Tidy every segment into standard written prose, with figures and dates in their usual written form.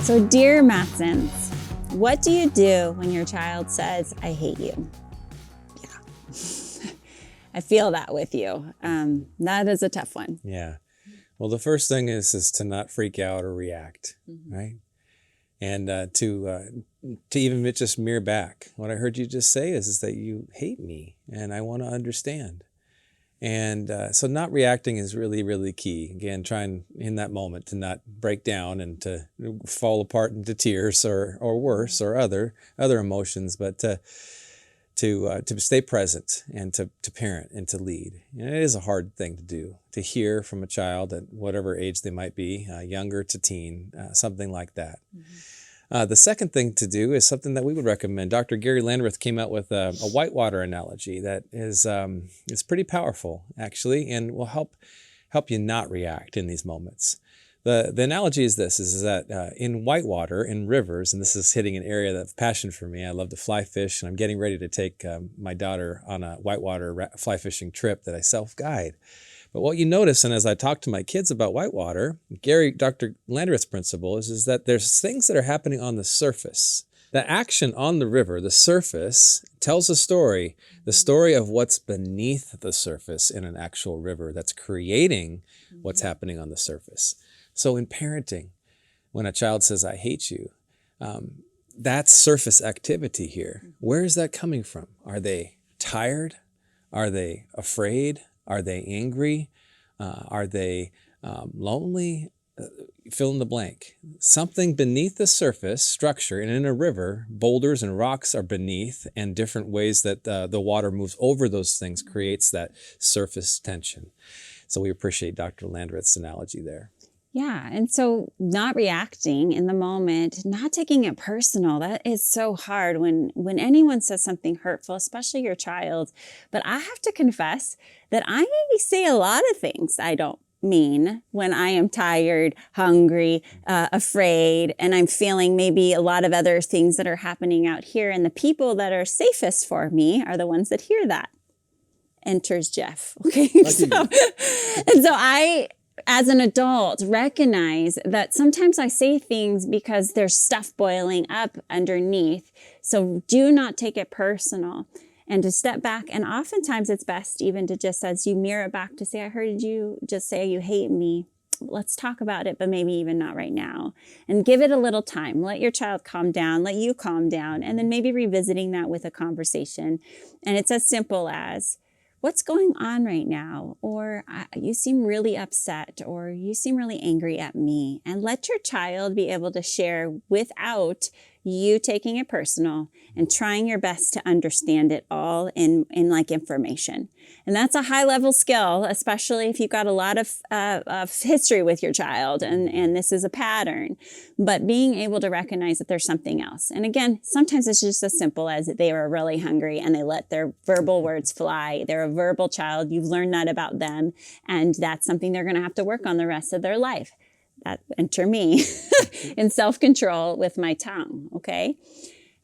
So dear Mattsons, what do you do when your child says, I hate you? Yeah, I feel that with you. That is a tough one. Yeah. Well, the first thing is to not freak out or react, right? And to even just mirror back. What I heard you just say is that you hate me and I want to understand. And so not reacting is really, really key. Again, trying in that moment to not break down and to fall apart into tears or worse or other emotions, but to stay present and to parent and to lead. And it is a hard thing to do, to hear from a child at whatever age they might be, younger to teen, something like that. The second thing to do is something that we would recommend. Dr. Gary Landreth came out with a whitewater analogy that is pretty powerful, actually, and will help you not react in these moments. The analogy is this, is that in whitewater, in rivers, and this is hitting an area of passion for me. I love to fly fish, and I'm getting ready to take my daughter on a whitewater fly fishing trip that I self-guide. But what you notice, and as I talk to my kids about whitewater, Dr. Landreth's principle is that there's things that are happening on the surface. The action on the river, the surface, tells a story, the story of what's beneath the surface in an actual river that's creating what's happening on the surface. So in parenting, when a child says, I hate you, that's surface activity here. Where is that coming from? Are they tired? Are they afraid? Are they angry? Are they lonely? Fill in the blank. Something beneath the surface structure, and in a river, boulders and rocks are beneath, and different ways that the water moves over those things creates that surface tension. So we appreciate Dr. Landreth's analogy there. Yeah, and so not reacting in the moment, not taking it personal, that is so hard when anyone says something hurtful, especially your child. But I have to confess that I say a lot of things I don't mean when I am tired, hungry, afraid, and I'm feeling maybe a lot of other things that are happening out here. And the people that are safest for me are the ones that hear that. Enters Jeff. Okay, so I, as an adult, recognize that sometimes I say things because there's stuff boiling up underneath. So do not take it personal and to step back. And oftentimes it's best even to just, as you mirror it back, to say, I heard you just say you hate me. Let's talk about it, but maybe even not right now. And give it a little time. Let your child calm down, let you calm down, and then maybe revisiting that with a conversation. And it's as simple as, what's going on right now? Or you seem really upset, or you seem really angry at me. And let your child be able to share without you taking it personal and trying your best to understand it all in like information. And that's a high level skill, especially if you've got a lot of history with your child and this is a pattern. But being able to recognize that there's something else. And again, sometimes it's just as simple as they were really hungry and they let their verbal words fly. They're a verbal child. You've learned that about them. And that's something they're going to have to work on the rest of their life. That enter me in self-control with my tongue, okay?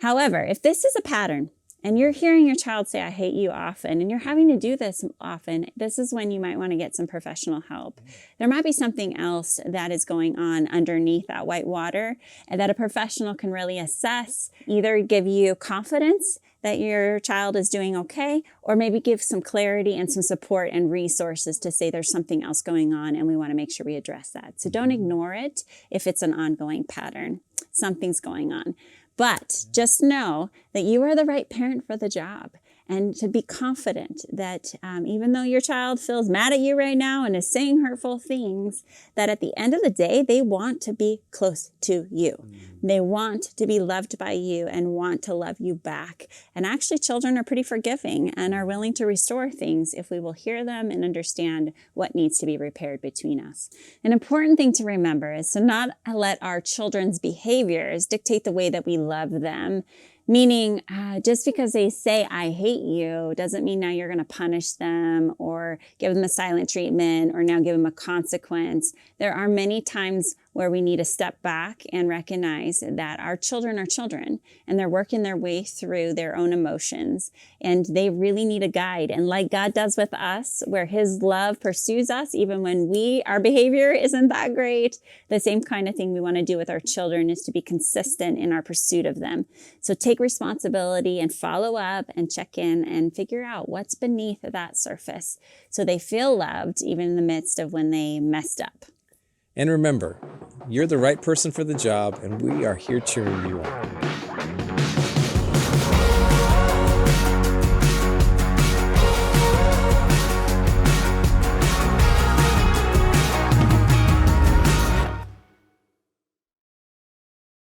However, if this is a pattern and you're hearing your child say, I hate you often, and you're having to do this often, this is when you might want to get some professional help. There might be something else that is going on underneath that white water and that a professional can really assess, either give you confidence that your child is doing okay, or maybe give some clarity and some support and resources to say there's something else going on and we want to make sure we address that. So don't ignore it if it's an ongoing pattern. Something's going on. But just know that you are the right parent for the job. And to be confident that even though your child feels mad at you right now and is saying hurtful things, that at the end of the day, they want to be close to you. They want to be loved by you and want to love you back. And actually, children are pretty forgiving and are willing to restore things if we will hear them and understand what needs to be repaired between us. An important thing to remember is to not let our children's behaviors dictate the way that we love them. Meaning, just because they say, I hate you, doesn't mean now you're going to punish them or give them a silent treatment or now give them a consequence. There are many times where we need to step back and recognize that our children are children and they're working their way through their own emotions, and they really need a guide. And like God does with us, where his love pursues us even when our behavior isn't that great, the same kind of thing we want to do with our children is to be consistent in our pursuit of them. So take responsibility and follow up and check in and figure out what's beneath that surface so they feel loved even in the midst of when they messed up. And remember, you're the right person for the job, and we are here cheering you on.